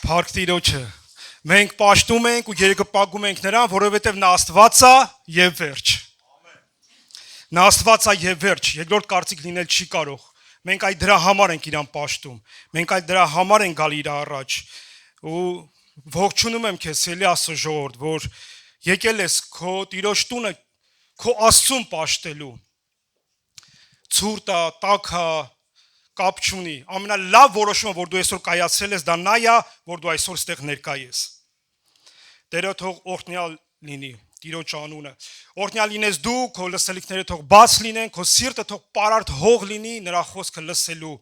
Փառք Տիրոջը։ Մենք պաշտում ենք ու երեկոպագում ենք նրան, որովհետև նա Աստված է եւ վերջ։ Նա Աստված է եւ վերջ, երկրորդ կարծիք լինել չի կարող։ Մենք այդ դրա համար ենք իրան պաշտում։ Մենք այդ դրա համար ենք գալ իր առաջ։ Ու ողջունում եմ քեզ, Սելի Աստծո ժողովուրդ, որ եկել ես քո Տիրոջ տունը, քո Աստծուն պաշտելու։ Ցուրտա, տակա, կապ չունի, ամենալավ որոշումը, որ դու այսօր կայացրել ես, դա նա է, որ դու այսօր ստեղ ներկա ես։ Տերը թող օրհնյալ լինի, Տիրոջ անունը։ Օրհնյալ լինես դու, քո լսելիքները թող բաց լինեն, քո սիրտը թող պարարտ հող լինի նրա խոսքը լսելու։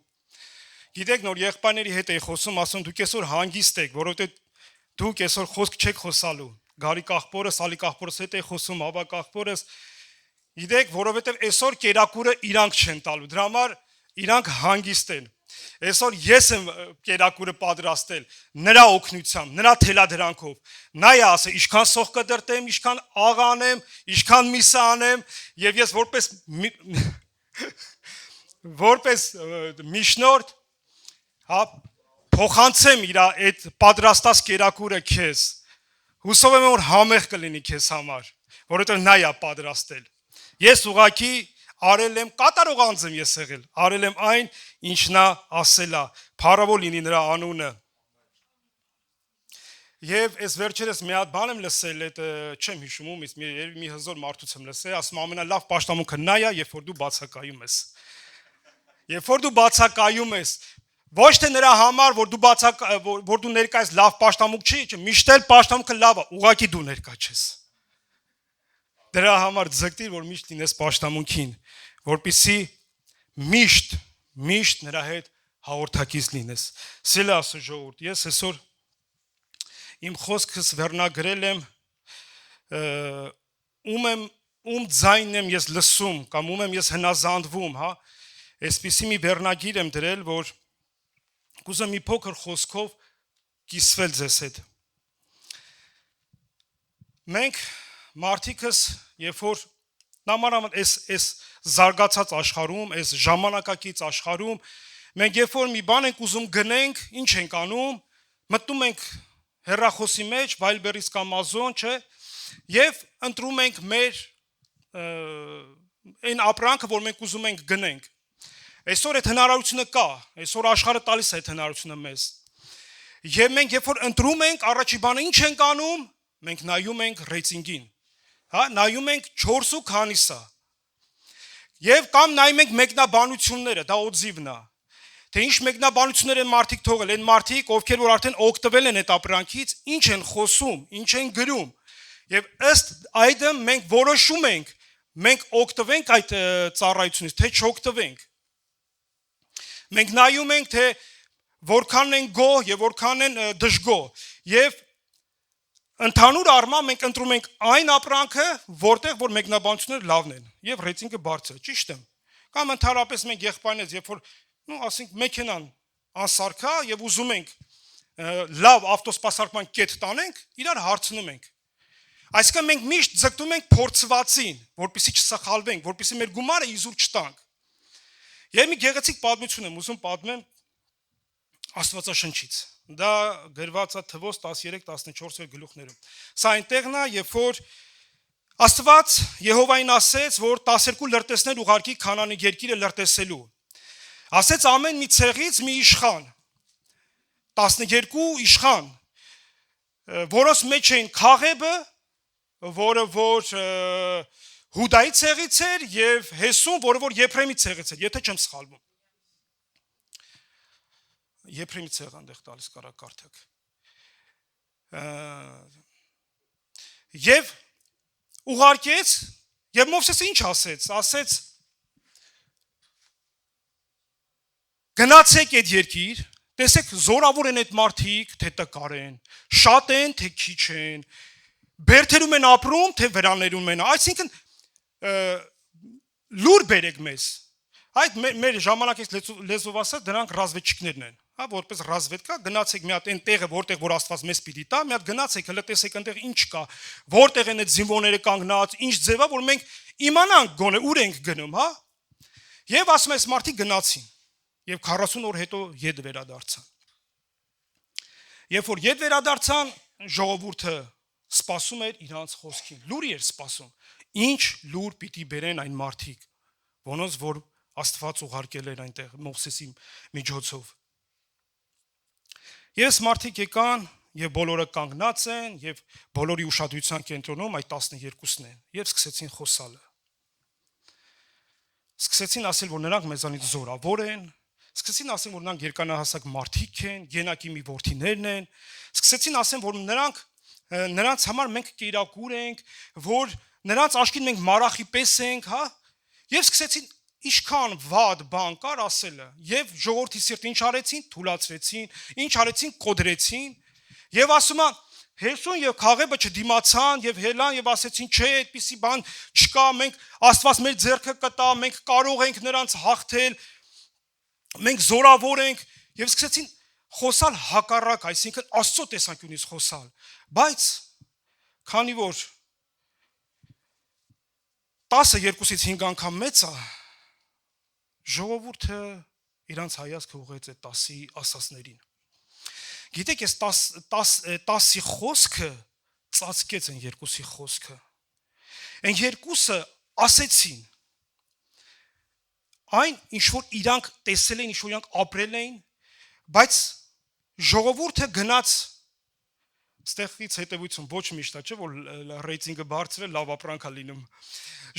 Գիտեք, նոր եղբայրների հետ էի խոսում, ասում դուք այսօր հանգիստ եք, որովհետև դուք այսօր խոսք չեք խոսալու։ Գարիկ աղբորս, Ալիկ աղբորս հետ էի խոսում, Ավակ աղբորս։ Գիտեք, որովհետև այսօր կերակուրը իրանք չեն տալու, դրա համար իրանք հանգիստ են։ Այսօր ես եմ կերակուրը պատրաստել նրա օգնությամբ, նրա թելադրանքով։ Նա է ասել, ինչքան սոխ կդրտեմ, ինչքան աղ անեմ, ինչքան միսա անեմ, եւ ես որպես միջնորդ, հա, փոխանցեմ իր այդ պատրաստած կերակուրը քեզ։ Հուսով եմ, որ համեղ կլինի քեզ համար, որովհետեւ նա է պատրաստել։ Ես ուղղակի արել եմ, կատարող անձ եմ ես եղել, արել եմ այն, ինչ նա ասել է, փառավոր լինի նրա անունը։ Եվ այս վերջերս մի հատ բան եմ լսել, այդ չեմ հիշում ումից, մի հզոր մարդուց եմ լսել, ասում ամենալավ պաշտամունքը նա է, երբ որ դու բացակայում ես։ Երբ որ դու բացակայում ես, ոչ թե նրա համար, որ դու ներկա ես լավ պաշտամունք չի, միշտ էլ պաշտամունքը լավ է, ուղղակի դու ներկա չես։ Դրա համար ձգտիր, որ միշտ լինես պաշտամունքին, որպեսզի միշտ նրա հետ հաղորդակից լինես։ Սիրելի Աստծո ժողովուրդ, ես այսօր իմ խոսքս վերնագրել եմ ում ձայնն եմ ես լսում կամ ում եմ ես հնազանդվում, հա, այսպիսի մի վերնագիր եմ դրել, որ կուզեմ մի փոքր խոսքով կիսվել ձեզ հետ։ Մենք մարդիկս, երբ որ նամանավանդ այս զարգացած աշխարհում, այս ժամանակակից աշխարհում, մենք երբ որ մի բան ենք ուզում գնենք, ինչ ենք անում, մտնում ենք հեռախոսի մեջ, Viber-ից կամ Amazon, չէ, եւ ընտրում ենք մեր այն ապրանքը, որ մենք ուզում ենք գնենք։ Այսօր այդ հնարավորությունը կա, այսօր աշխարհը տալիս է այդ հնարավորությունը մեզ։ Եվ մենք երբ որ ընտրում ենք, առաջի բանը ինչ ենք անում, մենք նայում ենք ռեյտինգին, հա, նայում ենք 4 քանիսա։ Եվ կամ նայում ենք մեկնաբանությունները, դա օձիվն է։ Թե ինչ մեկնաբանություններ են մարդիկ թողել, այն մարդիկ, ովքեր որ արդեն օգտվել են այդ ապրանքից, ինչ են խոսում, ինչ են գրում։ Եվ ըստ այդը մենք որոշում ենք, մենք օգտվենք այդ ծառայությունից, թե չօգտվենք։ Մենք նայում ենք, թե որքան են գոհ եւ որքան են դժգոհ։ Եվ ընդհանուր առմամբ մենք ընտրում ենք այն ապրանքը, որտեղ որ մեկնաբանությունները լավն են եւ ռեյտինգը բարձր է, ճիշտ է։ Կամ ընդհանրապես մենք եղբայրներից, երբ որ ասենք մեքենան անսարքա եւ ուզում ենք լավ ավտոսպասարկման կետ տանենք, իրար հարցնում ենք։ Այսինքն մենք միշտ ձգտում ենք փորձվածին, որպեսզի չսխալվենք, որպեսզի մեր գումարը իզուր չտանք։ Եվ մի գեղեցիկ պատմություն եմ ուզում պատմեմ Աստվածաշնչից։ Դա գրված է Թվոս 13-14 գլուխներում։ Սա այնտեղն է, երբ որ Աստված Եհովային ասեց, որ 12 լրտեսներ ուղարկի Քանանի երկիրը լրտեսելու։ Ասեց ամեն մի ցեղից մի իշխան, 12 իշխան, որոնց մեջ էին Քաղեբը, որը որ Հուդայի ցեղից էր, եւ Հեսուն, որը որ Եփրեմի ցեղից էր, եթե չեմ սխալվում։ Եփրեմի ցեղը այնտեղ տալիս կարա կարդակ։ Եվ ուղարկեց, եւ Մովսեսը ինչ ասեց, ասեց գնացեք այդ երկիր, տեսեք զորավոր են այդ մարդիկ, թե տկար են, շատ են, թե քիչ են, բերդերում են ապրում, թե վրաներում են, այսինքն լուր բերեք մեզ։ Այդ մեր ժամանակից լեզվով ասած դրանք ռազմետչիկներն են, հա, որպես ռազմետկա գնացեք մի հատ այն տեղը, որտեղ որ Աստված մեզ պիտի տա, մի հատ գնացեք, հələ տեսեք այնտեղ ինչ կա, որտեղ են այդ զինվորները կանգնած, ինչ ձև է, որ մենք իմանանք գոնե ուր ենք գնում, հա։ Եվ ասում ես մարդիկ գնացին։ Եվ 40 օր հետո ետ վերադարձան։ Երբ որ ետ վերադարձան, ժողովուրդը սպասում էր իրանց խոսքին։ Լուրի էր սպասում։ Ինչ լուր պիտի բերեն այն մարդիկ, որոնց որ Աստված ուղարկել էր այնտեղ Մովսեսի միջոցով։ Ես մարդիկ եկան եւ բոլորը կանգնած են եւ բոլորի ուշադրության կենտրոնում այդ 12-ն են եւ սկսեցին խոսալը։ Սկսեցին ասել, որ նրանք մեզանից զորավոր են, սկսեցին ասել, որ նրանք երկանահասակ մարդիկ են, գենակի մի որդիներն են, սկսեցին ասել, որ նրանց համար մենք կերակուր ենք, որ նրանց աչքին մենք մարախի պես ենք, հա, եւ սկսեցին ինչքան վատ բան կար ասելը, եւ ժողովրդի սիրտը ինչ արեցին, թուլացրեցին, ինչ արեցին, կոդրեցին, եւ ասում են Հեսուն եւ Քաղեբը չդիմացան եւ հելան եւ ասեցին, չէ, այդպիսի բան չկա, մենք Աստված մեր ձեռքը կտա, մենք կարող ենք նրանց հաղթել, մենք զորավոր ենք եւ սկսեցին խոսալ հակառակ, այսինքն Աստծո տեսանկյունից խոսալ, բայց քանի որ 10-ը 2-ից 5 անգամ մեծ է, ժողովուրդը իրանց հայացքը ուղղեց այդ 10-ի ասածներին։ Գիտեք, ես 10-ի խոսքը ծածկեց այն 2-ի խոսքը։ Այն 2-ը ասեցին այն, ինչ որ իրանք տեսել էին, ինչ որ իրանք ապրել էին, բայց ժողովուրդը գնաց ստեղից հետևություն ոչ միշտ է, չէ՞ որ ռեյտինգը բարձր է, լավ ապրանք է լինում։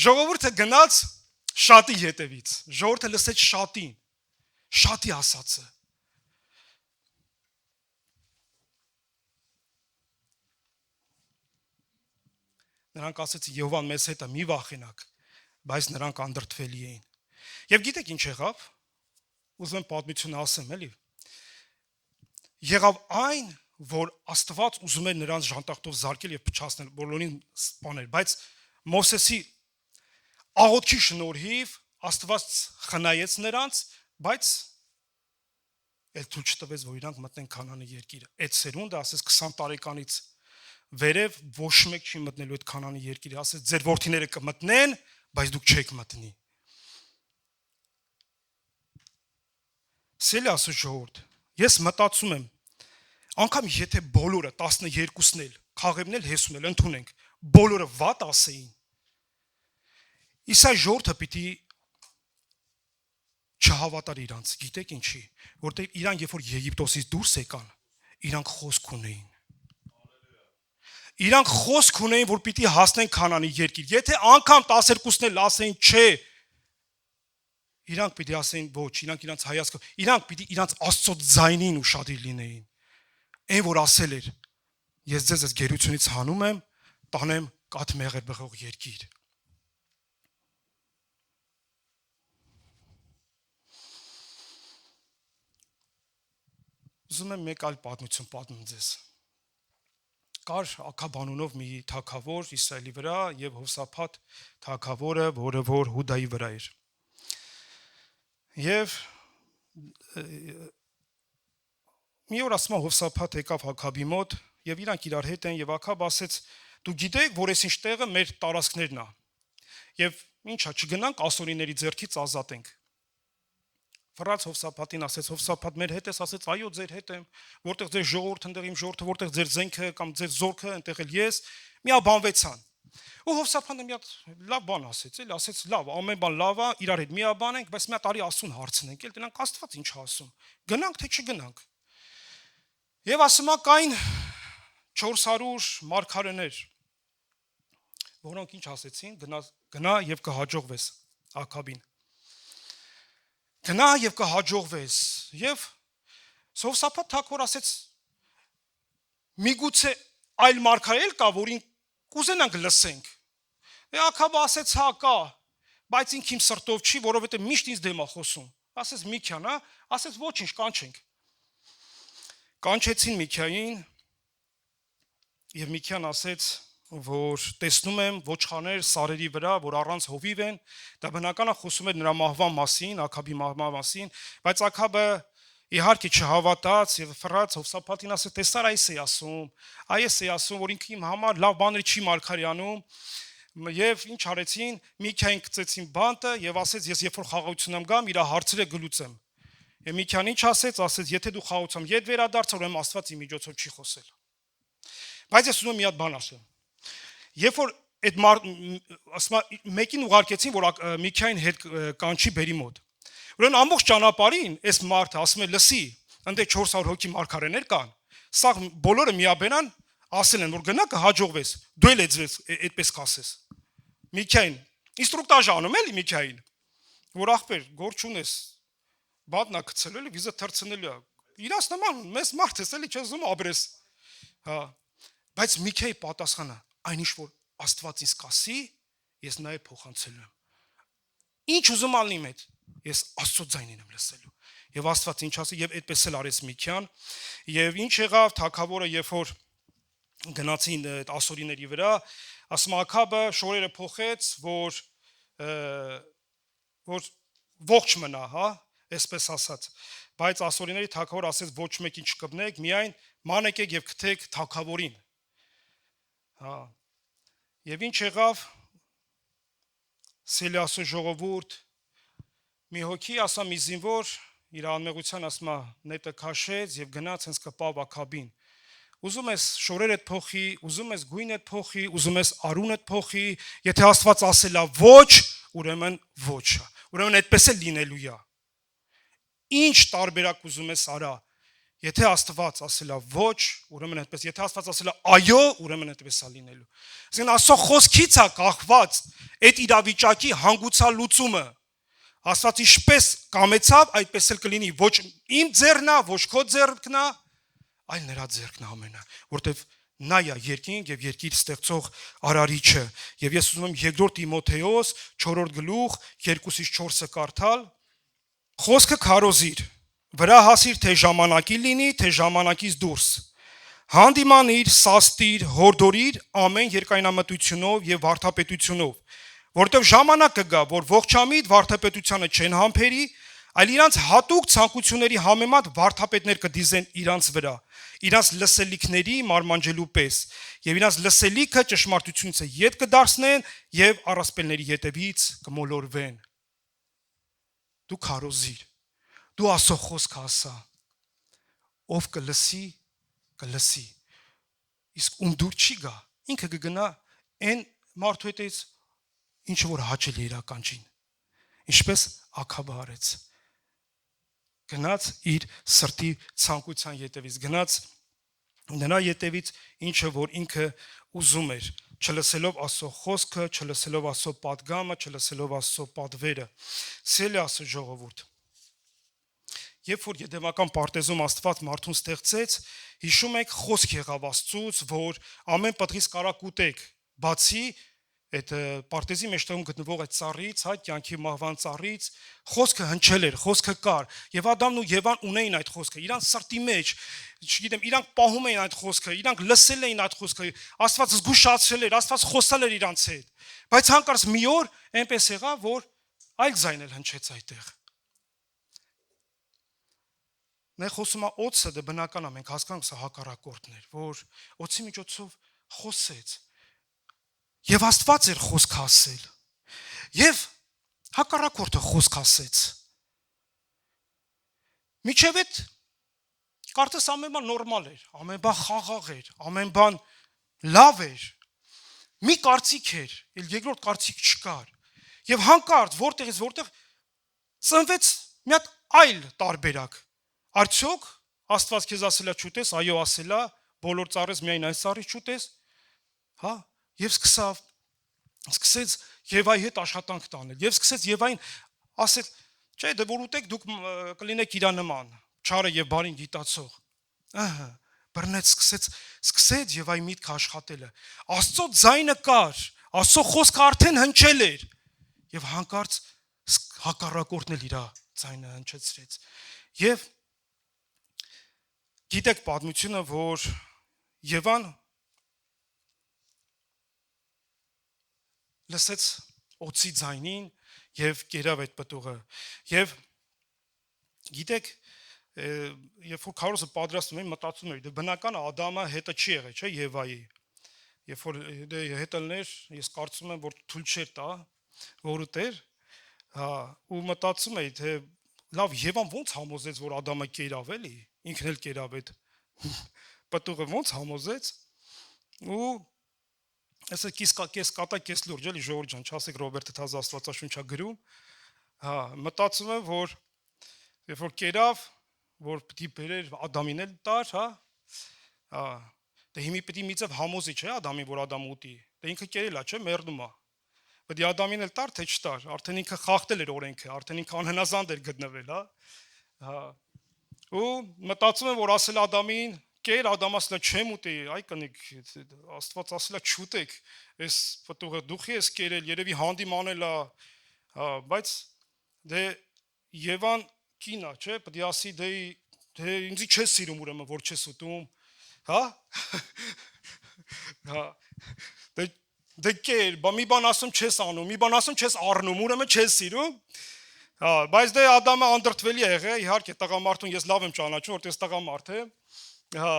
Ժողովուրդը գնաց շատի հետևից։ Ժողովուրդը լսեց շատին, շատի ասածը։ Նրանք ասեցին Եհովան մեզ հետ է, մի վախենաք, բայց նրանք անդրդվելի էին։ Եվ գիտեք ինչ եղավ։ Ուզում եմ պատմությունը ասեմ, էլի։ Եղավ այն, որ Աստված ուզում էր նրանց ժանտախտով զարկել եւ փչացնել, բոլորին սպանել, բայց Մովսեսի աղոթքի շնորհիվ Աստված խնայեց նրանց, բայց էլ ցույց տվեց, որ իրանք մտնեն Քանանի երկիրը։ Այդ սերունդը ասես 20 տարեկանից վերև ոչ մեկ չի մտնելու այդ Քանանի երկիրը, ասես ձեր որդիները կմտնեն, բայց դուք չեք մտնի։ Սելի ասուց ժողովուրդ, ես մտածում եմ, անգամ եթե բոլորը 12-ն էլ, Քաղեբն էլ, Հեսուն էլ ընդունենք, բոլորը վատ ասեին, Իսա ժողովուրդը պիտի չհավատար իրանց, գիտեք ինչի, որտեղ իրանք երբ որ Եգիպտոսից դուրս եկան, իրանք խոսք ունեին։ Իրանք խոսք ունեին, որ պիտի հասնեն Քանանի երկիր։ Եթե անգամ 12-ն էլ ասեին չէ, իրանք պիտի ասեին ոչ, իրանք իրանց հայացքով, իրանք պիտի իրանց Աստծո ձայնին ուշադիր լինեին։ Այն որ ասել էր, ես ձեզ գերությունից հանում եմ, տանեմ կաթ մեղր բխող երկիր։ Ուզում եմ մեկ այլ պատմություն պատմեմ ձեզ։ Կար Աքաբ անունով մի թագավոր Իսրայելի վրա եւ Հովսափաթ թագավորը, որը որ Հուդայի վրա էր։ Եվ մի օր ասում Հովսափաթ եկավ Աքաբի մոտ եւ իրանք իրար հետ են եւ Աքաբ ասեց. դու գիտեք, որ այս ինչ տեղը մեր տարածքներն է։ Եվ ինչա, չգնանք ասորիների ձեռքից ազատենք։ Վրաց Հովսափաթին ասեց, Հովսափաթ մեր հետ ես, ասեց, այո, ձեր հետ եմ, որտեղ ձեր ժողովուրդը, այնտեղ իմ ժողովուրդը, որտեղ ձեր զենքը կամ ձեր զորքը, այնտեղ էլ ես, միաբանվեցան։ Ու Հովսափաթը մի հատ լավ բան ասեց, էլի, ասեց, լավ, ամեն բան լավ է, իրար հետ միաբանենք, բայց մի հատ արի ասուն հարցնենք, էլ դրանք Աստված ինչ ասում։ Գնանք թե չգնանք։ Եվ ասում է կային 400 մարգարեներ, որոնք ինչ ասեցին, գնա եւ կհաջողվես Աքաբին։ Գնա եւ կհաջողվես եւ Հովսափաթ թագավոր ասեց միգուցե այլ մարգարե կա որին կուզենանք լսենք։ Աքաբը ասեց հա կա, բայց ինք իմ սրտով չի, որովհետեւ միշտ ինձ դեմ է խոսում։ Ասեց Միքյան, հա, ասեց ոչինչ կանչենք։ Կանչեցին Միքային եւ Միքյան ասեց որ տեսնում եմ ոչխաներ սարերի վրա, որ առանց հովիվ են, դա բնական է խոսում էր նրա մահվան մասին, Աքաբի մահվան մասին, բայց Աքաբը իհարկե չհավատաց եւ ֆռաց Հովսափաթին ասեց, տեսար այս է ասում, որ ինքը իմ համար լավ բաներ չի մարգարյանում, եւ ինչ արեցին, Միքային գծեցին բանտը եւ ասեց, ես երբ որ խաղաղություն եմ գամ, իր հարցերը գլուծեմ։ Եվ Միքիան ինչ ասեց, եթե դու խաղացում ետ վերադարձար, ուրեմն Աստված իմ միջոցով չի խոսել։ Բայց ես ուզում եմ մի հատ բան ասեմ։ Երբ որ այդ ասма մեկին ուղարկեցին, որ Միքիային հետ կանչի բերի մոտ։ Ուրեմն ամբողջ ճանապարհին այս մարդը ասում է, լսի, ընդ 400 հոգի մարգարեներ կան, սա բոլորը միաբերան ասել են, որ գնա կհաջողվես, դու էլ այդպես կասես։ Միքիային ինստրուկտաժ անում էլի Միքիային, որ ախպեր, գործ չունես, բատնա գցել էլի, վիզա թրցնելու է։ Իրանց նման մեծ մարդ ես էլի չես ուզում ապրես։ Հա։ Բայց Միքիայի պատասխանը, այնիշ որ Աստված ինձ կասի, ես նաև փոխանցելու եմ։ Ինչ ուզում ալնի մեծ, ես Աստծո ձայնին եմ լսելու։ Եվ Աստված ինչ ասի, եւ այդպես էլ արեց Միքիան, եւ ինչ եղավ, թագավորը երբ որ գնացին ասորիների վրա, ասում Աքաբը շորերը փոխեց, որ ողջ մնա, հա, այսպես ասած։ Բայց ասորիների թագավորը ասեց ոչ մեկին չկպնեք, միայն ման եկեք եւ գթեք թագավորին։ Հա։ Եվ ինչ եղավ, Սելիասու ժողովուրդ, մի հոգի ասա մի զինվոր, իր անմեղության ասма նետը քաշեց եւ գնաց հենց կպավ Աքաբին։ Ուզում ես շորերդ փոխի, ուզում ես գույնդ փոխի, ուզում ես արունդ փոխի, եթե Աստված ասելա ոչ, ուրեմն ոչ է։ Ուրեմն այդպես է լինելու է։ Ինչ տարբերակ ուզում ես արա։ Եթե Աստված ասելա ոչ, ուրեմն այդպես, եթե Աստված ասելա այո, ուրեմն այդպես է լինելու։ Ասեն Աստծո խոսքից է կախված այդ իրավիճակի հանգուցալուծումը։ Աստված ինչպես կամեցավ, այդպես էլ կլինի, ոչ իմ ձեռն է, ոչ քո ձեռքն է, այլ նրա ձեռքն է ամենը, որտեվ նա է երկինք եւ երկիր ստեղծող արարիչը։ Եվ ես ուզում եմ 2 Տիմոթեոս 4-րդ գլուխ 2-ից 4-ը կարդալ։ Խոսքը քարոզիր, վրա հասիր թե ժամանակի լինի, թե ժամանակից դուրս։ Հանդիմանիր, սաստիր, հորդորիր ամեն երկայնամտությունով եւ վարդապետությունով, որտեվ ժամանակ կգա, որ ողջամիտ վարդապետությանը չեն համբերի, այլ իրանց հատուկ ցանկությունների համեմատ վարդապետներ կդիզեն իրանց վրա, իրանց լսելիքների մարմանջելու պես, եւ իրանց լսելիքը ճշմարտությունից ետ կդարձնեն եւ առասպելների ետևից կմոլորվեն։ Դու քարոզիր, դու Աստծո խոսքը ասա, ով կլսի, կլսի, իսկ ում դուր չի գա, ինքը կգնա այն մարդու հետից, ինչը որ հաճելի իրականչին, ինչպես Աքաբը արեց, գնաց իր սրտի ցանկության ետևից, գնաց նրա ետևից, ինչը որ ինքը ուզում էր, չլսելով Աստծո խոսքը, չլսելով Աստծո պատգամը, չլսելով Աստծո պատվերը։ Սելիասու ժողովուրդ։ Երբ որ Եդեմական պարտեզում Աստված մարդուն ստեղծեց, հիշում եք խոսք եղավ Աստծուց, որ ամեն պտղից կարա կուտեք, բացի այդ պարտեզի մեջտեղում գտնվող այդ ծառից, հա, կյանքի մահվան ծառից, խոսքը հնչել էր, խոսքը կար, եւ Ադամն ու Եվան ունեին այդ խոսքը, իրանք սրտի մեջ, չգիտեմ, իրանք պահում էին այդ խոսքը, իրանք լսել էին այդ խոսքը, Աստված զգուշացրել էր, Աստված խոսել էր իրանց հետ, բայց հանկարծ մի օր այնպես եղավ, որ այլ ձայն էլ հնչեց այդտեղ։ Նա խոսում է օծը, դա բնական է, մենք հասկանանք սա հակառակորդն էր, որ օծի միջոցով խոսեց։ Եվ Աստված էր խոսք ասել։ Եվ հակառակորդը խոսք ասեց։ Միջև այդ կարծես ամեն բան նորմալ էր, ամեն բան խաղաղ էր, ամեն բան լավ էր։ Մի կարծիք էր, այլ երկրորդ կարծիք չկար։ Եվ հանկարծ որտեղից որտեղ ծնվեց մի հատ այլ տարբերակ։ Արդյոք Աստված քեզ ասելա չուտես, այո ասելա, բոլոր ծառից միայն այս ծառից չուտես, հա, եւ սկսեց Եվայի հետ աշխատանք տանել, եւ սկսեց Եվային ասել, չէ, դե որ ուտեք դուք կլինեք իրա նման, չարը եւ բարին գիտացող։ Ահա, բռնեց, սկսեց Եվայի միտքը աշխատելը։ Աստծո ձայնը կար, Աստծո խոսքը արդեն հնչել էր, եւ հանկարծ հակառակորդն էլ իր ձայնը հնչեցրեց։ Եվ գիտեք պատմությունը, որ Եվան լսեց օծի ձայնին եւ կերավ այդ պտուղը։ Եվ գիտեք, երբ որ քարոզը պատրաստում էին, մտածում էր, դե բնական Ադամը հետը չի եղել, չէ, Եվայի։ Երբ որ դե հետելներ, ես կարծում եմ, որ թույլ չէր տա, որ ուտեր, հա, ու մտածում էի, թե լավ Եվան ոնց համոզեց, որ Ադամը կերավ էլի, ինքն էլ կերավ այդ պտուղը ոնց համոզեց ու այսը կես կատա կես լուրջ էլի ժողովուրդ ջան, չասեք Ռոբերտը թազ Աստվածաշունչա գրում, հա, մտածում եմ, որ երբ որ կերավ, որ պիտի բերեր Ադամին էլ տար, հա, դե հիմի պիտի միցև համոզի, չէ, Ադամին, որ Ադամը ուտի, դե ինքը կերել է, չէ, մերնում է, պետք է Ադամին էլ տար, թե չտար, արդեն ինքը խախտել էր օրենքը, արդեն ինքը անհնազանդ էր գտնվել, հա, ու մտածում եմ, որ ասել Ադամին, կեր, Ադամ ասել է չեմ ուտի, այ կնիկ, Աստված ասել է չուտեք, այս պտուղը դուխի ես կերել, երևի հանդիմանել է, բայց դե Եվան կինա, չէ, պետք է ասի դե ինձի չես սիրում ուրեմն, որ չես ուտում, հա, հա, դե կեր, մի բան ասում չես անում, մի բան ասում չես առնում, ուրեմն չես սիրում, հա, բայց դե Ադամը անդրդվելի է եղել, իհարկե տղամարդուն ես լավ եմ ճանաչում, որտեղ տղամարդ է, հա,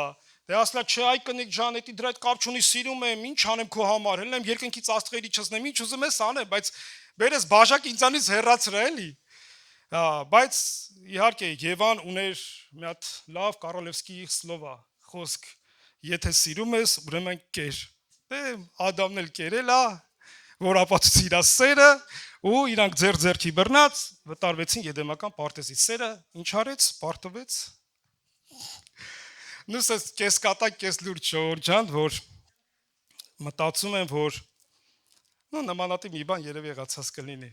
դե ասլա չէ, այ կնիկ ջան, էդի դրա հետ կապ չունի, սիրում եմ, ինչ անեմ քո համար, հենց երկնքից աստղերի չսնեմ, ինչ ուզում ես անեմ, բայց բերես բաժակ ինձանից հեռացրա էլի, հա, բայց իհարկե Եվան ուներ մի հատ լավ Կարոլևսկի սլովա, խոսք, եթե սիրում ես, ուրեմն կեր, դե Ադամն էլ կերել է, որ ապացուցի իր սերը, ու իրանք ձեռքի բռնած վտարվեցին Եդեմական պարտեզից, սերը ինչ արեց, պարտվեց, նույնս ես կես կատակ, կես լուրջ ժողովուրդ ջան, որ մտածում եմ, որ նմանատիպ մի բան երևի եղածած կլինի։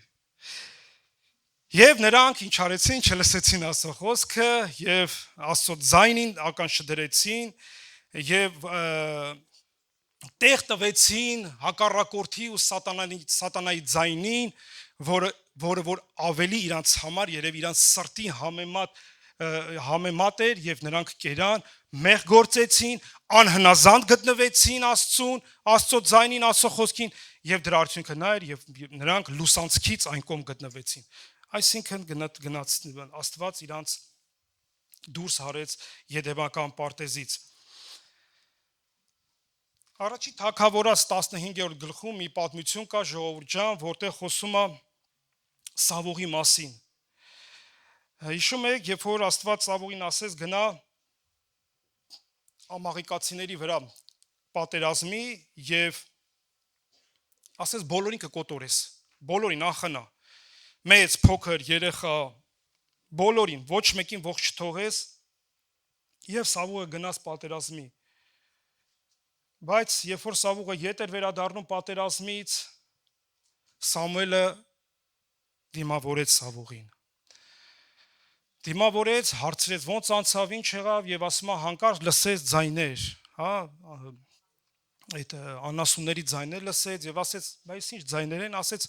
Եվ նրանք ինչ արեցին, չլսեցին Աստծո խոսքը եւ Աստծո ձայնին ականջ չդրեցին եւ տեղ տվեցին հակառակորդի ու սատանայի ձայնին, որը որ ավելի իրանց համար երևի իրանց սրտի համեմատ էր եւ նրանք կերան, մեղ գործեցին, անհնազանդ գտնվեցին Աստծուն, Աստծո ձայնին, Աստծո խոսքին եւ դրա արդյունքը նա էր եւ նրանք լուսանցքից այն կողմ գտնվեցին։ Այսինքն գնաց Աստված իրանց դուրս հարեց Եդեմական պարտեզից։ Առաջի Թագավորաց 15-րդ գլխում մի պատմություն կա ժողովուրդ ջան, որտեղ խոսում է Սավողի մասին։ Հիշում եք, երբ որ Աստված Սավողին ասեց գնա ամաղիկացիների վրա պատերազմի եւ ասեց բոլորին կկոտորես, բոլորին անխնա, մեծ, փոքր, երեխա, բոլորին, ոչ մեկին ողջ չթողես եւ Սավողը գնաց պատերազմի։ Բայց երբ որ Սավողը ետ էր վերադառնում պատերազմից, Սամուելը դիմավորեց Սավողին։ Դիմավորեց, հարցրեց ոնց անցավ, ինչ եղավ եւ ասում է հանկարծ լսեց ձայներ, հա, այդ անասունների ձայներ լսեց եւ ասեց, բայց ինչ ձայներ են, ասեց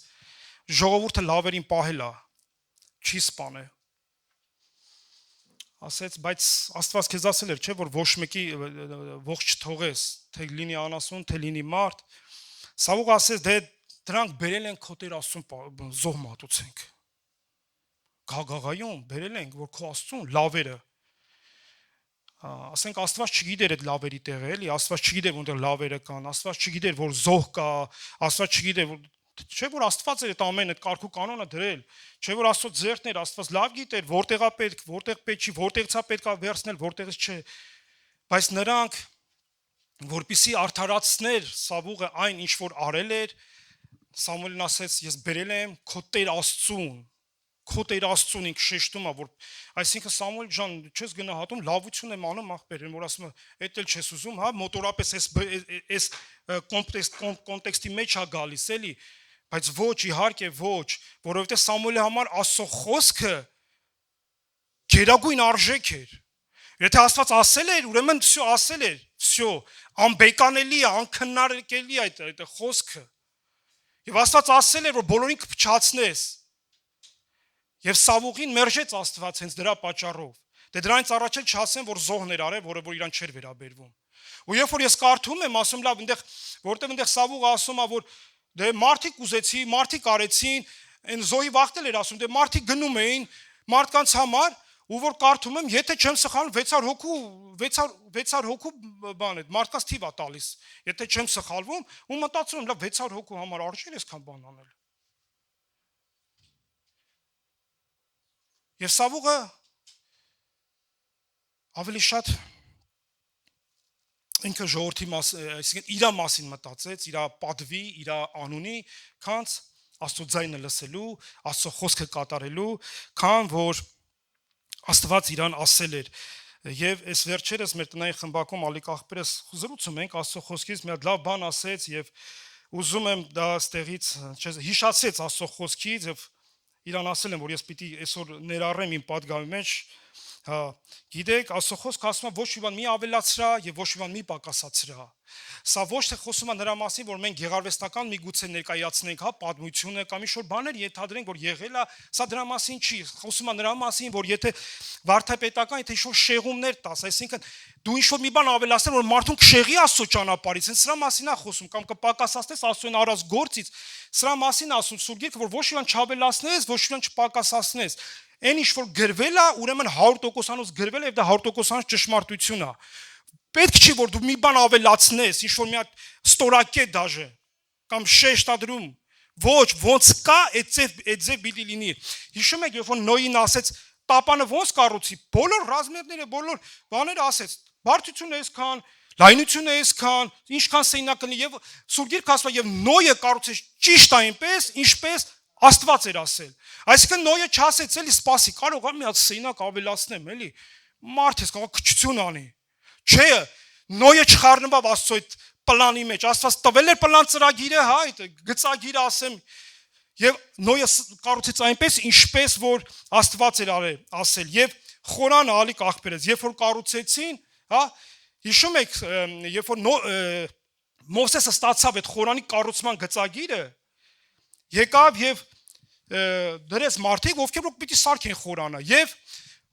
ժողովուրդը լավերին պահել է, չի սպանել։ Ասեց, բայց Աստված քեզ ասել էր, չէ, որ ոչ մեկի ողջ չթողես, թե լինի անասուն, թե լինի մարդ։ Սավողը ասեց, դե դրանք բերել են քո Տեր Աստծուն զոհ մատուցենք։ Գագաղայում բերել ենք, որ քո Աստծուն լավերը։ Ասենք Աստված չգիտեր այդ լավերի տեղը, էլի, Աստված չգիտեր որտեղ լավերը կան, Աստված չգիտեր որ զոհ կա, Աստված չգիտեր որ չէ որ Աստված էր այդ ամենը այդ կարգու կանոնը դրել, չէ որ Աստծո ձեռքն էր, Աստված լավ գիտեր որտեղա պետք, որտեղ պետք չի, որտեղից է պետք է վերցնել, որտեղից չէ, բայց նրանք որպեսզի արդարացներ Սավողը այն ինչ որ արել էր, Սամուելն ասեց ես բերել եմ քո Տեր Աստծուն ինք շեշտում է որ այսինքն Սամուել ջան չես գնահատում լավություն եմ անում ախպերին որ ասում է էդ էլ չես ուզում հա մոտորապես այս կոնտեքստի մեջ է գալիս էլի բայց ոչ իհարկե ոչ որովհետև Սամուելի համար Աստծո խոսքը գերագույն արժեք էր եթե Աստված ասել էր ուրեմն всё ասել էր всё անբեկանելի է անքննարկելի է այդ խոսքը եւ Աստված ասել էր որ բոլորին կփչացնես Եվ Սավողին մերժեց Աստված հենց դրա պատճառով։ Դե դրանից առաջ էլ չասեմ, որ զոհներ արել, որը որ իրան չէր վերաբերվում։ Ու երբ որ ես կարդում եմ, ասում լավ, որտեղ այնտեղ Սավողը ասում է, որ դե մարդիկ ուզեցի, մարդիկ արեցին, այն զոհի վախտել էր ասում, դե մարդիկ գնում էին մարդկանց համար, ու որ կարդում եմ, եթե չեմ սխալվում 600 հոգու բան է, մարդկանց թիվ է տալիս։ Եթե չեմ սխալվում, ու մտածում եմ, լավ 600 հոգու համար արժի՞ այսքան բան անել։ Եվ Սավուղը ավելի շատ ինքը ժողովրդի այսինքն իր մասին մտածեց, իր պատվի, իր անունի, քան Աստծո ձայնը լսելու, Աստծո խոսքը կատարելու, քան որ Աստված իրան ասել էր։ Եվ այս վերջերս մեր տնային խմբակում Ալիկ աղբերս զրուցում ենք Աստծո խոսքից, մի հատ լավ բան ասեց եւ ուզում եմ դա ստեղից հիշացեց Աստծո խոսքից եւ իրան ասել եմ, որ ես պիտի այսօր ներառեմ իմ պատգամի մեջ, հա, գիտեք, Աստծո խոսքը ասում է ոչ մի բան մի ավելացրա եւ ոչ մի բան մի պակասացրա։ Սա ոչ թե խոսում է նրա մասին, որ մենք գեղարվեստական միգուցե ներկայացնենք, հա, պատմությունը կամ ինչ-որ բաներ ենթադրենք, որ եղել է, սա դրա մասին չի, խոսում է նրա մասին, որ եթե վարդապետական, եթե ինչ-որ շեղումներ տաս, այսինքն դու ինչ-որ մի բան ավելացնես, որ մարդուն կշեղի Աստծո ճանապարհից, հենց սրա մասին է խոսում, կամ կպակասացնես Աստծոն արած գործից, սրա մասին ասում Սուրբ Գիրքը, որ ոչ մի բան չավելացնես, ոչ մի բան չպակասացնես։ Այն ինչ որ գրվել է, ուրեմն 100%-անոց գրվել է եւ դա 100%-անոց ճշմարտություն է։ Պետք չի որ դու մի բան ավելացնես, ինչ որ մի հատ ստորակետ դաժե կամ շեշտադրում, ոչ, ոնց կա, այդ ձև պիտի լինի։ Հիշում եք, երբ որ Նոյին ասեց, տապանը ոնց կառուցի, բոլոր ռազմերները, բոլոր բաները ասեց, բարդությունը այսքան, լայնությունը այսքան, ինչքան սենյակ կլինի եւ Սուրբ Գիրքը ասում է եւ Նոյը կառուցեց ճիշտ այնպես, ինչպես Աստված էր ասել։ Այսինքն Նոյը չասեց էլի սպասի, կարող է մի հատ սենյակ ավելացնեմ, էլի։ Մարդ ես կարող քչություն անի։ Չէ, Նոյը չխառնվավ Աստծո այդ պլանի մեջ։ Աստված տվել էր պլան ծրագիրը, հա, այդ գծագիրը ասեմ։ Եվ Նոյը կառուցեց այնպես, ինչպես որ Աստված էր ասել։ Եվ Խորանը Ալիկ աղբերից, երբ որ կառուցեցին, հա, հիշում եք, երբ որ Մովսեսը ստացավ այդ Խորանի կառուցման գծագիրը, եկավ եւ դրեց մարդիկ, ովքեր որ պիտի սարքեն Խորանը, եւ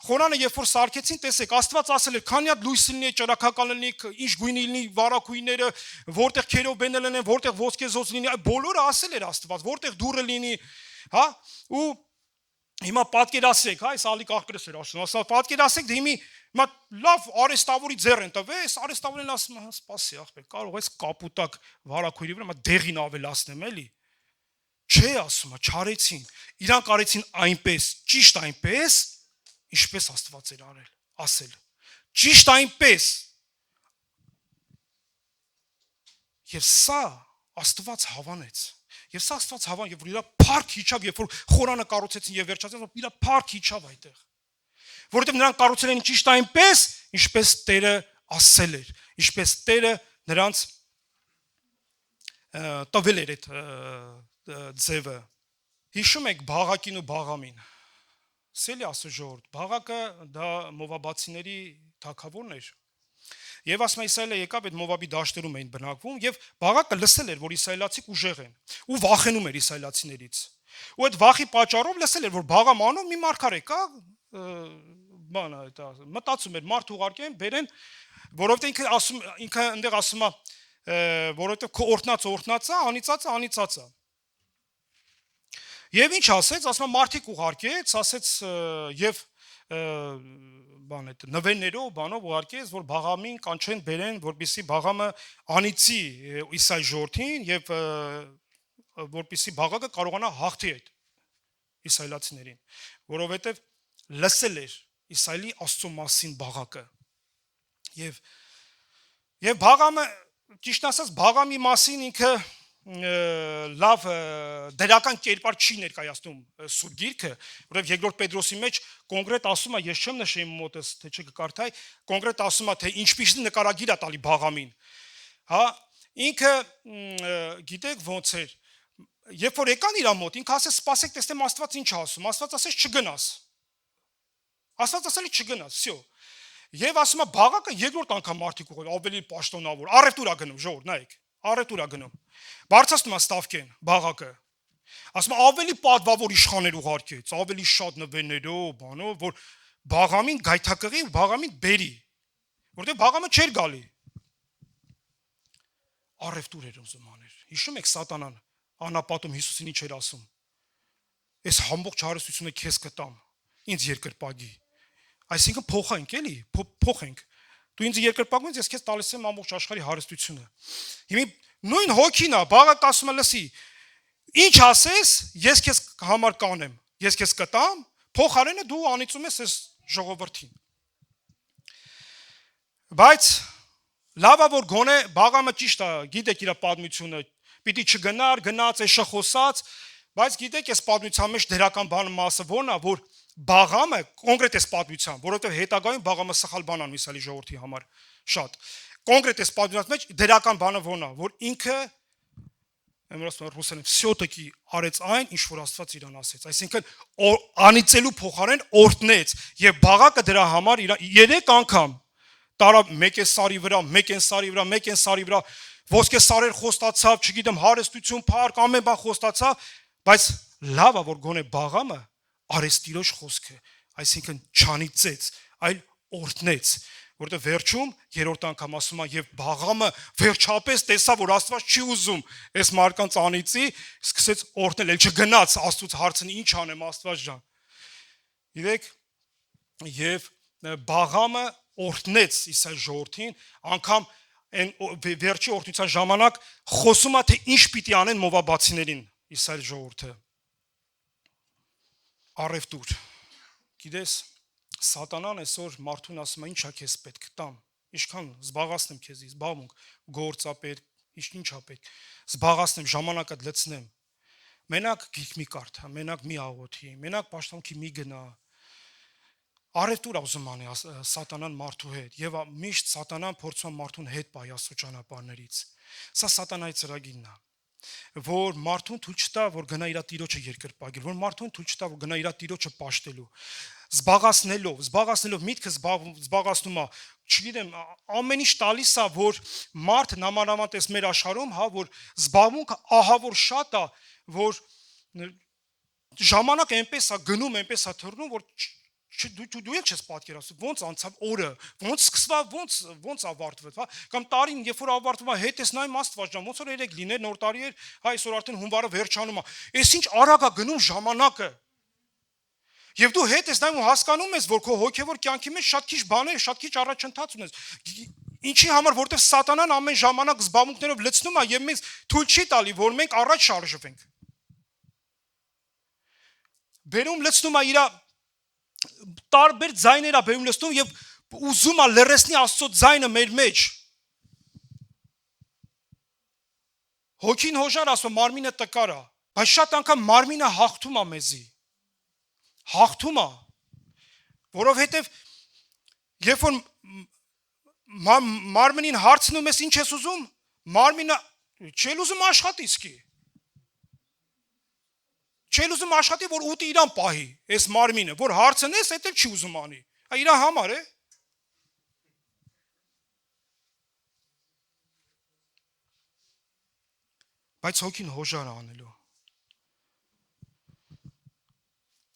Խորանը երբ որ սարքեցին, տեսեք, Աստված ասել էր, քանի հատ լույս լինի, ճրակական լինի, ինչ գույնի լինի, վարակույնները, որտեղ քերոբենը լինեն, որտեղ ոսկեզոծ լինի, բոլորը ասել էր Աստված, որտեղ դուռը լինի, հա, ու հիմա պատկերացրեք, հա, այս Ալիկ աղբերս էր ասում, ասա պատկերացրեք, դե հիմա լավ արեստավորի ձեռ են տվել, այս արեստավորին ասում է, սպասի աղբեր, կարող ես կապուտակ վարակույրի վրա, դեղին ավելացնեմ, էլի։ Չէ, ասում է, չարեցին, իրանք արեցին այնպես, ճիշտ այնպես, ինչպես Աստված էր ասել, ճիշտ այնպես, եւ սա Աստված հավանեց, եւ սա Աստված հավան, եւ որ իրա փառք իջավ, երբ որ Խորանը կառուցեցին եւ վերջացրին, իրա փառք իջավ այդտեղ, որովհետեւ նրանք կառուցել են ճիշտ այնպես, ինչպես Տերը ասել էր, ինչպես Տերը նրանց տվել էր այդ ձևը։ Հիշում եք Բաղակին ու Բաղամին։ Սելի Աստծո ժողովուրդ, Բաղակը դա Մովաբացիների թագավորն էր։ Եվ ասում է Իսրայելը եկավ այդ Մովաբի դաշտերում էին բնակվում եւ Բաղակը լսել էր, որ իսրայելացիք ուժեղ են ու վախենում էր իսրայելացիներից։ Ու այդ վախի պատճառով լսել էր, որ Բաղամանով մի մարգարե կա, բանը դա մտածում էր մարդ ուղարկեն, բերեն, որովհետեւ ինքը այնտեղ ասում է, որովհետեւ քո օրհնածը անիծածը։ Եվ ինչ ասեց, ասում է մարդիկ ուղարկեց, ասեց եւ բան այդ նվերներով, բանով ուղարկեց, որ Բաղամին կանչեն բերեն, որպեսզի Բաղամը անիծի Իսրայել ժողովրդին եւ որպեսզի Բաղակը կարողանա հաղթի այդ իսրայելացիներին, որովհետեւ լսել էր Իսրայելի Աստծո մասին Բաղակը։ Եվ Բաղամը, ճիշտ ասած, Բաղամի մասին ինքը լավ դրական կերպար չի ներկայացնում Սուրբ Գիրքը, որովհետև երկրորդ Պետրոսի մեջ կոնկրետ ասում է, ես չեմ նշեմ մոտս, թե չկկարդայ, կոնկրետ ասում է, թե ինչպես նկարագիր է տալի Բաղամին։ Հա, ինքը գիտեք ոնց էր, երբ որ եկան իր մոտ, ինքը ասեց, սպասեք, տեսնեմ Աստված ինչ ասում, Աստված ասեց չգնաս։ Աստված ասել է չգնաս, всё։ Եվ ասում է Բաղակը երկրորդ անգամ մարդիկ ուղղել, ավելի պաշտոնավոր, առևտուր է գնում, ժողովուրդ, նայեք, առևտուր է գնում։ Բարձրացնում է Ստավկեն, Բաղակը։ Ասում է ավելի պատվավոր իշխաններ ուղարկեց, ավելի շատ նվերներով, բանով, որ Բաղամին գայթակղի ու Բաղամին բերի, որտեղ Բաղամը չէր գալի։ Առևտուր էր ուզում անել։ Հիշում եք Սատանան անապատում Հիսուսին ինչ էր ասում։ Այս ամբողջ հարստությունը քեզ կտամ, ինձ երկրպագի։ Այսինքն փոխենք, էլի, փոխենք։ Դու ինձ երկրպագում ես, ես քեզ տալիս եմ ամբողջ աշխարհի հարստությունը։ Հիմա նույն հոգին է, Բաղակ ասում է, լսի, ինչ ասես, ես քեզ համար կանեմ, ես քեզ կտամ, Փոխարենը դու անիծում ես այս ժողովրդին։ Բայց լավա որ գոնե Բաղամը ճիշտ է, գիտեք իր պատմությունը, պիտի չգնար, գնաց է շխոսած, բայց գիտեք այս պատմության մեջ դերական բանը մասը ո՞րն է, որ Բաղամը կոնկրետ այս պատմության, որովհետև հետագայում Բաղամը սխալ բան անում Իսրայելի ժողովրդի համար շատ։ Կոնկրետ այս պատմության մեջ դերական բանը ո՞րն է, որ ինքը ռուսերեն всё-таки արեց այն, ինչ որ Աստված իրան ասեց, այսինքն անիծելու փոխարեն օրհնեց եւ Բաղակը դրա համար 3 անգամ տարավ մեկ է սարի վրա, մեկ են սարի վրա, մեկ են սարի վրա, ոսկե սարեր խոստացավ, չգիտեմ, հարստություն, փառք, ամեն բան խոստացավ, բայց լավա որ գոնե Բաղամը արեց Տիրոջ խոսքը, այսինքն չանիծեց, այլ օրհնեց, որտեղ վերջում երրորդ անգամ ասում է եւ Բաղամը վերջապես տեսավ որ Աստված չի ուզում այս մարկանց անիծի, սկսեց օրհնել, էլ չգնաց Աստծուց հարցնի ինչ անեմ Աստված ջան։ Գիտեք, եւ Բաղամը օրհնեց Իսրայել ժողովրդին, անգամ այն վերջի օրհնության ժամանակ խոսում է թե ինչ պիտի անեն մովաբացիներին Իսրայել ժողովուրդը։ Առևտուր։ Գիտես, Սատանան այսօր մարդուն ասում է ինչ է քեզ պետք տամ, ինչքան զբաղացնեմ քեզ, զբաղմունք, գործ է պետք, ինչ է պետք, զբաղացնեմ, ժամանակդ լցնեմ։ Մենակ գիրք մի կարդա, մենակ մի աղոթի, մենակ պաշտոնքի մի գնա։ Առևտուր ուզում անի Սատանան մարդու հետ եւ միշտ Սատանան փորձում է մարդուն հետ պահի Աստծո ճանապարհներից։ Սա Սատանայի ծրագիրն է, որ մարդուն թույլ չտա որ գնա իր Տիրոջը երկրպագել, որ մարդուն թույլ չտա որ գնա իր Տիրոջը պաշտելու, զբաղացնելով միտքը զբաղացնում է, չգիտեմ, ամեն ինչ տալիս է որ մարդը նամանավանդ էս մեր աշխարհում, հա, որ զբաղմունքը ահա որ շատ է, որ ժամանակ այնպես է գնում, այնպես է թռնում, որ դու եք չես պատկերացնում ոնց անցավ օրը, ոնց սկսավ, ոնց ավարտվեց, հա, կամ տարին երբ որ ավարտվում է, հետ ես նայում Աստված ջան, ոնց որ երեք լիներ, նոր տարի էր, հա, այսօր արդեն հունվարը վերջանում է։ Էս ինչ արագ է գնում ժամանակը։ Եվ դու հետ ես նայում ու հասկանում ես, որ քո հոգևոր կյանքի մեջ շատ քիչ բաներ, շատ քիչ առաջընթաց ունես։ Ինչի համար, որտեղ Սատանան ամեն ժամանակ զբաղմունքներով լցնում է եւ մեզ թույլ չի տալի, որ մենք առաջ շարժվենք։ Բերում լցնում է իր տարբեր ձայներ է բերում լցնում եւ ուզում է լրացնի Աստծո ձայնը մեր մեջ։ Հոգին հոժար ասում մարմինը տկար է, բայց շատ անգամ մարմինը հաղթում է մեզի։ Հաղթում է, որովհետև երբ որ մարմնին հարցնում ես ինչ ես ուզում, մարմինը չի ուզում աշխատի իսկի։ Չի ուզում աշխատի, որ ուտի իրան պահի, այս մարմինը, որ հարցնես, դա էլ չի ուզում անի։ Այ իր համար է։ Բայց հոգին հոժար է անելու։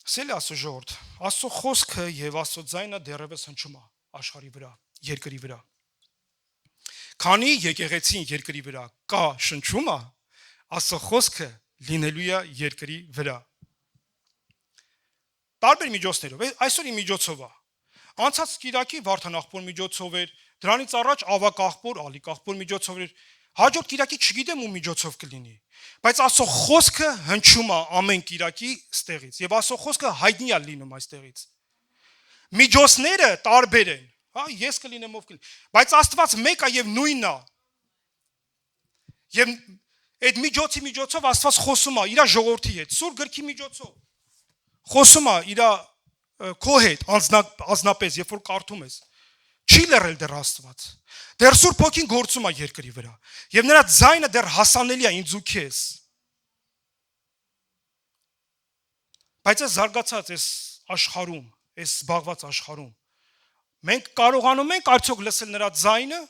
Սել Աստծո ժողովուրդ, Աստծո խոսքը եւ Աստծո ձայնը դեռևս հնչում է աշխարհի վրա, երկրի վրա։ Քանի եկեղեցին երկրի վրա կա շնչումը, Աստծո խոսքը լինելու է երկրի վրա։ Տարբեր միջոցներով, այսօր իմ միջոցով է։ Անցած Կիրակի Վարդան աղբոր միջոցով էր, դրանից առաջ Ավակ աղբոր, Ալիկ աղբոր միջոցով էր։ Հաջորդ Կիրակի չգիտեմ ում միջոցով կլինի, բայց Աստծո խոսքը հնչում է ամեն Կիրակի ստեղից, եւ Աստծո խոսքը հայտնի է լինում այստեղից։ Միջոցները տարբեր են, հա, ես կլինեմ ով կլինի, բայց Աստված մեկ է եւ նույնն է։ Եվ այդ միջոցով Աստված խոսում է իր ժողովրդի հետ, Սուրբ գրքի միջոցով։ Խոսում է իր քո հետ անձնապես, երբ որ կարդում ես։ Չի լռել դեռ Աստված։ Դեռ Սուրբ Հոգին գործում է երկրի վրա։ Եվ նրա ձայնը դեռ հասանելի է ինձ ու քեզ։ Բայց այս զարգացած այս աշխարհում, այս զբաղված աշխարհում մենք կարողանում ենք արդյոք լսել նրա ձայնը։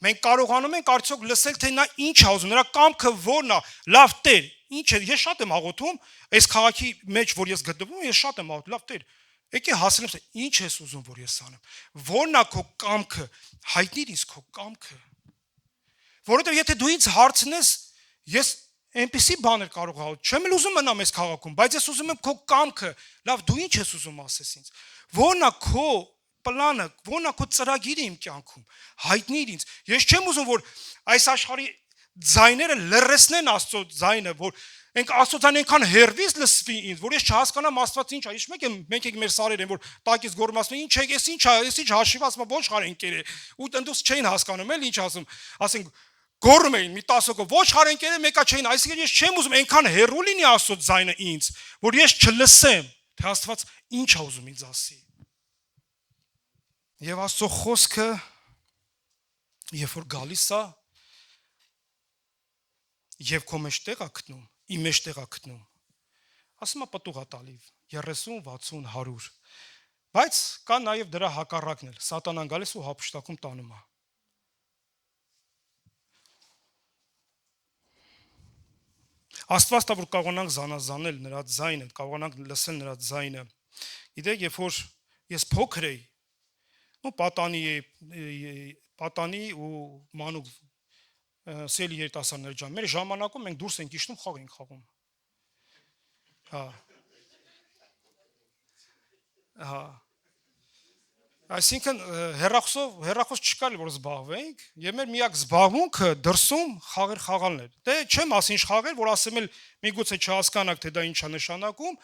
Մենք կարողանում ենք արդյոք լսել թե նա ինչ է ուզում, նրա կամքը ո՞րն է։ Լավ Տեր, ինչ է, ես շատ եմ աղոթում, այս քաղաքի մեջ որ ես գտնվում, ես շատ եմ աղոթում, լավ Տեր, եկե հասնեմ, ինչ ես ուզում որ ես անեմ։ Ո՞րն է քո կամքը, հայտնիր ինձ քո կամքը։ Որովհետև եթե դու ինձ հարցնես, ես այնպիսի բաներ կարող եմ, չեմ էլ ուզում մնամ այս քաղաքում, բայց ես ուզում եմ քո կամքը, լավ դու ինչ ես ուզում ասես ինձ։ Ո՞րն է քո պլանը, ո՞րն է քո ծրագիրը իմ կյանքում, հայտնիր ինձ։ Ես չեմ ուզում որ այս աշխարհի ձայները լրացնեն Աստծո ձայնը, որ ենք Աստծո ձայնը այնքան հերվից լսվի ինձ, որ ես չհասկանամ Աստված ինչ է, իշ մենք եք մեր սարեր են, որ տակից գոռում ասում ինչ է, ես ինչ հաշիվ ասում ոչխար ընկեր է, ու տնտուս չէին հասկանում էլ ինչ ասում, ասենք գոռում էին մի 10 հոգով ոչխար ընկեր է, մեկա չէին, այսինքն ես չեմ ուզում այնքան հերու լինի Աստծո ձայնը ինձ, որ ես չլսեմ, թե Աստված ինչ է ուզում ինձ ասի։ Եվ Աստծո խոսքը երբ որ գալիս է եւ քո մեջ տեղ է գտնում, իմ մեջ տեղ է գտնում, ասում է պտուղ է տալի 30, 60, 100, բայց կա նաեւ դրա հակառակն էլ, սատանան գալիս ու հափշտակում տանում է։ Աստված տա որ կարողանանք զանազանել նրա ձայնը, կարողանանք լսել նրա ձայնը։ Գիտեք, երբ որ ես փոքր էի, ու պատանի ու մանուկ սելի երիտասարդներ ջան, մեր ժամանակում մենք դուրս ենք իջնում խաղ ենք խաղում։ Հա։ Այսինքն հեռախոս չկար որ զբաղվենք, եւ մեր միակ զբաղմունքը դրսում խաղեր խաղալն էր։ Դե չեմ ասի ինչ խաղեր, որ ասեմ էլ միգուցե չհասկանաք թե դա ինչ է նշանակում,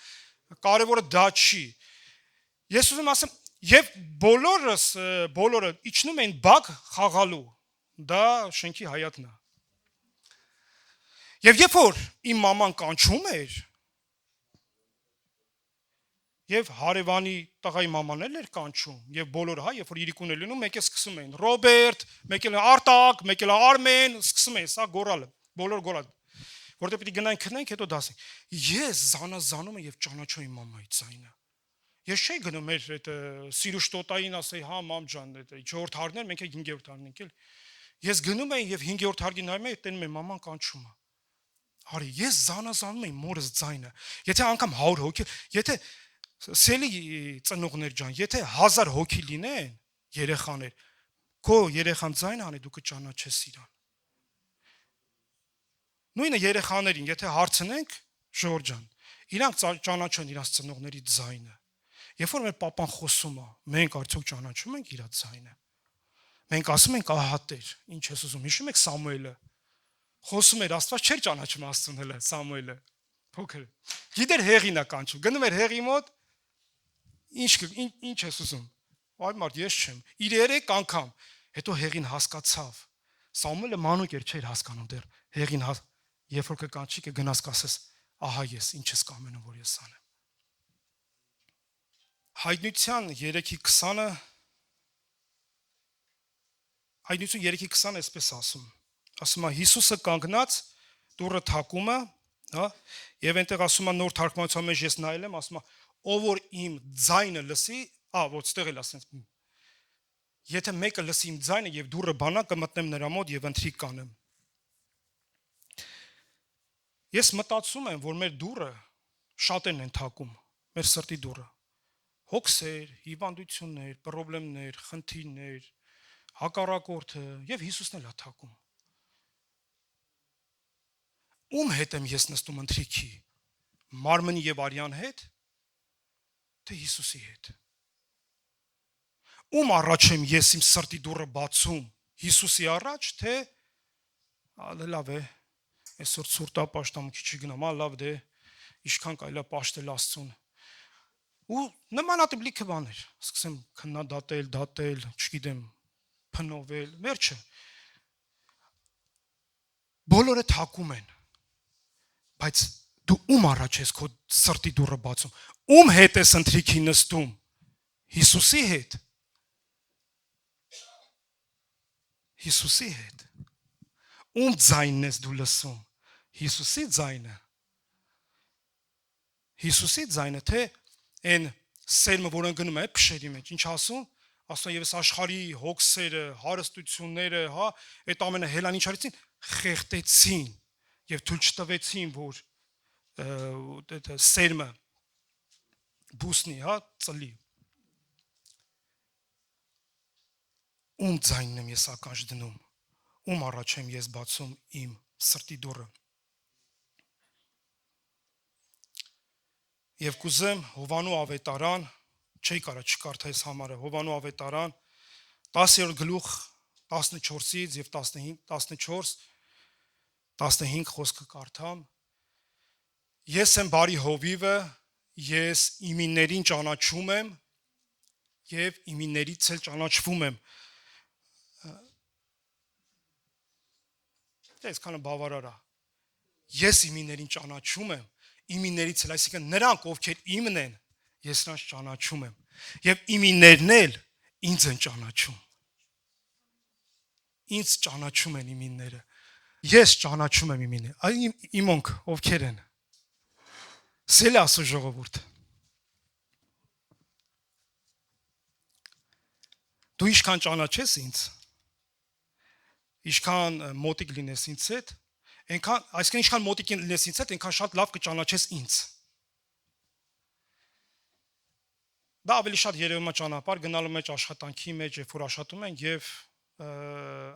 կարևորը դա չի։ Ես ուզում ասեմ, եւ բոլորը իջնում են բակ խաղալու։ Դա շենքի հայաթն է։ Եվ երբ որ իմ մաման կանչում էր, եւ հարևանի տղայի մաման էլ էր կանչում, եւ բոլորը, հա, երբ որ իրիկուն էր լինում, մեկ է սկսում էին Ռոբերտ, մեկ էլ Արտակ, մեկ էլ Արմեն, սկսում էին սա գորալը, բոլոր գորալ, որտեղ պիտի գնանք քնենք, հետո դասենք։ Ես զանազանում եմ եւ ճանաչում իմ մամայի ձայնը։ Ես չէի գնում մեր այդ սիրուշ տոտային ասեի, հա, մամ ջան, այդ 4-րդ հարկներ, մենք 5-րդ հարկն ենք էլ։ Ես գնում եմ եւ 5-րդ հարկի նայում եմ, տենում եմ մաման կանչում է։ Արի, ես զանազանում եմ մորս ձայնը։ Եթե անգամ 100 հոգի, եթե սելի ծնողներ ջան, եթե 1000 հոգի լինեն, երեխաներ, քո երեխան ձայնը անի դու կճանաչես իրան։ Նույնը երեխաներին, եթե հարցնենք, Ժորժ ջան, իրանք ճանաչեն իրանց ծնողների ձայնը։ Երբ որ մեր papan խոսում է, մենք արդյոք ճանաչում ենք իր ձայնը։ Մենք ասում ենք ահա Տեր, ինչ ես ուզում։ Հիշում եք Սամուելը։ Խոսում էր Աստված չէր ճանաչում Աստծուն հələ Սամուելը։ Փոքր։ Գիտեր հեղին է կանչում։ Գնում էր հեղի մոտ։ Ինչ ես ուզում։ Այ մարդ ես չեմ։ Իր 3 անգամ։ Հետո հեղին հասկացավ։ Սամուելը մանուկ էր, չէր հասկանում դեռ։ Հեղին երբ որ կկանչի կգնաս կասես, ահա ես ինչ ես կամենում որ ես անեմ։ Հայտնություն 3:20-ը Հայտնություն 3:20-ը այսպես ասում։ Ասում է Հիսուսը կանգնած դուռը թակում է, հա, եւ այնտեղ ասում է նոր թարգմանության մեջ ես նայել եմ, ասում է ով որ իմ ձայնը լսի, ոստեղ էլ ասենց եթե մեկը լսի իմ ձայնը եւ դուռը բանա կմտնեմ նրա մոտ եւ ընթրիք կանեմ։ Ես մտածում եմ, որ մեր դուռը շատերն են թակում, մեր սրտի դուռը։ Հոգսեր, հիվանդություններ, խնդիրներ, խնդիրներ, հակառակորդը եւ Հիսուսն էլ է թակում։ Ում հետ եմ ես նստում ընթրիքի։ Մարմնի եւ արյան հետ, թե Հիսուսի հետ։ Ում առաջ եմ ես իմ սրտի դուռը բացում, Հիսուսի առաջ, թե լավ է, այսօր ցուրտա պաշտամ քիչ գնամ, լավ դե, ինչքան կարելի է պաշտել Աստծուն։ Ու նմանատիպ լիքը բաներ, սկսեմ քննադատել, չգիտեմ, փնովել, վերջը։ Բոլորը թակում են, բայց դու ում առաջ ես քո սրտի դուռը բացում, ում հետ ես ընթրիքի նստում, Հիսուսի հետ։ Հիսուսի հետ։ Ում ձայնն ես դու լսում, Հիսուսի ձայնը։ Հիսուսի ձայնը, թե այն սերմը, որ ընկնում է փշերի մեջ, ինչ ասում, ասում եւս աշխարհի հոգսերը, հարստությունները, հա, այդ ամենը հելան ինչ արեցին, խեղտեցին եւ թույլ չտվեցին, որ այդ սերմը բուսնի, հա, ծլի։ Ում ձայնն եմ ես ականջ դնում, ում առաջ եմ ես բացում իմ սրտի դուռը։ Եվ կուզեմ Հովանու ավետարան, չի կարա չկարդայես համարը, Հովանու ավետարան 10-րդ գլուխ 14-ից եւ 15-14 15 խոսքը կարդամ. Ես եմ բարի հովիվը, ես իմիներին ճանաչում եմ եւ իմիներից էլ ճանաչվում եմ։ Այսքանը բավարար է։ Ես իմիներին ճանաչում եմ, իմիներից էլ, այսինքն նրանք, ովքեր իմն են, ես նրանց ճանաչում եմ եւ իմիներն էլ ինձ են ճանաչում։ Ինձ ճանաչում են իմիները։ Ես ճանաչում եմ իմիները։ Այն իմոնք ովքեր են։ Սել ասո ժողովուրդ։ Դու ինչքան ճանաչես ինձ, ինչքան մոտիկ լինես ինձ հետ, այնքան, այսինքն ինչքան մոտիկ լինես ինձ հետ, այնքան շատ լավ կճանաչես ինձ։ Դա ավելի շատ երևում է ճանապարհ գնալու մեջ, աշխատանքի մեջ, երբ որ աշխատում ենք եւ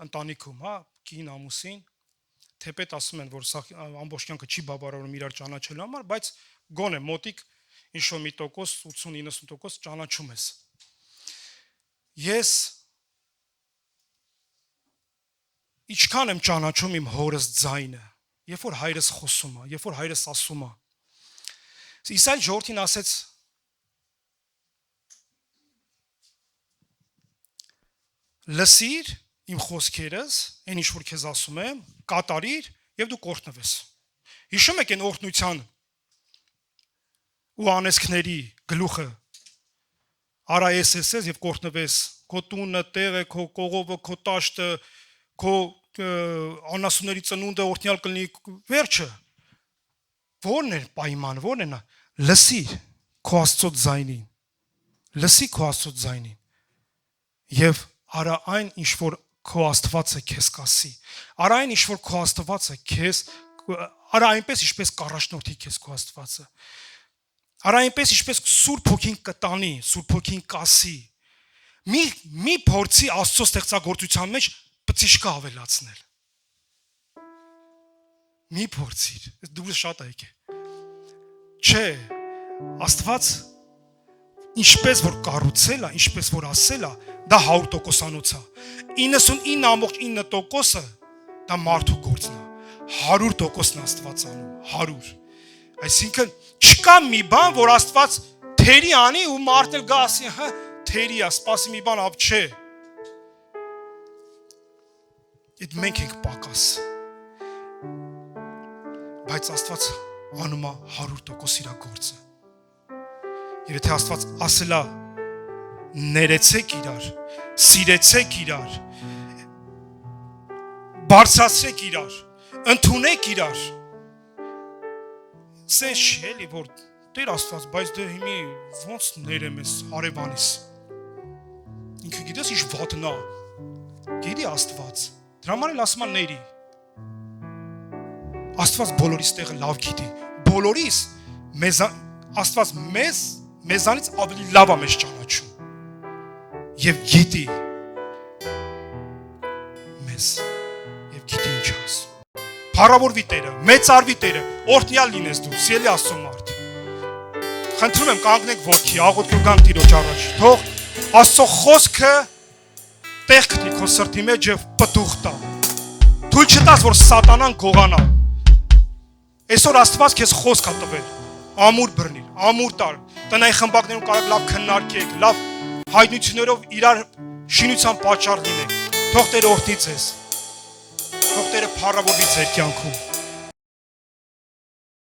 ընտանիքում, հա, կին ամուսին, թեպետ ասում են, որ սա ամբողջ կյանքը չի բավարարում իրար ճանաչելու համար, բայց գոնե մոտիկ ինչ-որ մի տոկոս, 80-90% ճանաչում ես։ Ես ինչքան եմ ճանաչում իմ հորս ձայնը, երբ որ հայրս խոսում է, երբ որ հայրս ասում է։ Իսրայել ժողովրդին ասեց. լսիր իմ խոսքերս, այն ինչ որ քեզ ասում եմ, կատարիր եւ դու կօրհնվես։ Հիշում եք այն օրհնության ու անեսքների գլուխը արայես եւ կօրհնվես, քո տունը, տեղը, քո կողովը, քո տաշտը, քո անասունների ծնունդը օրհնյալ կլինի, վերջը։ Որն է պայմանը, որն է նա։ Լսիր քո Աստծո ձայնին։ Լսի քո Աստծո ձայնին։ Եվ արա այն ինչ որ քո Աստվածը քեզ կասի։ Արա այն ինչ որ քո Աստվածը քեզ, արա այնպես ինչպես կառաջնորդի քեզ քո Աստվածը։ Արա այնպես ինչպես Սուրբ Հոգին կտանի, Սուրբ Հոգին կասի։ Մի փորձի Աստծո ստեղծագործության մեջ բծիշկը ավելացնել։ Մի փորձիր, դուրս շատ է եկե։ Չէ, Աստված ինչպես որ կառուցել է, ինչպես որ ասել է, դա 100%-անոց է։ 99.9% դա մարդու գործն է։ 100%-ն Աստված անում, 100։ Այսինքն չկա մի բան, որ Աստված թերի անի ու մարդը գա ասի, հա, թերի է, սպասի մի բան, ապ չէ։ Այդ մենք ենք պակաս։ Բայց Աստված անում է 100% իր գործը։ Եվ եթե Աստված ասել է ներեցեք իրար, սիրեցեք իրար, բարձրացրեք իրար, ընդունեք իրար, սենց չի էլի, որ Տեր Աստված, բայց դե հիմի ոնց ներեմ ես հարևանիս։ Ինքը գիտես ինչ վատն է, գիտի Աստված, դրա համար էլ ասում է ների։ Աստված բոլորիս տեղը լավ գիտի, բոլորիս Աստված մեզանից ավելի լավ է մեզ ճանաչում եւ գիտի մեզ եւ գիտի ինչ ասում։ Փառավորվի Տերը, մեծարվի Տերը, օրհնյալ լինես դու, սիրելի Աստծո մարդ։ Խնդրում եմ կանգնեք ոտքի, աղոթք գանք Տիրոջ առաջ։ Թող Աստծո խոսքը տեղ գտնի քո սրտի մեջ եւ պտուղ տա։ Թույլ չտաս, որ սատանան գողանա։ Այսօր Աստված քեզ խոսք է տվել։ Ամուր բռնիր, ամուր տար։ Տնային խմբակներում կարող լավ քննարկեք, լավ հայտնություններով իրար շինության պատճառ լինեք։ Թող Տերը օրհնի ձեզ։ Թող Տերը փառավորվի ձեր կյանքում։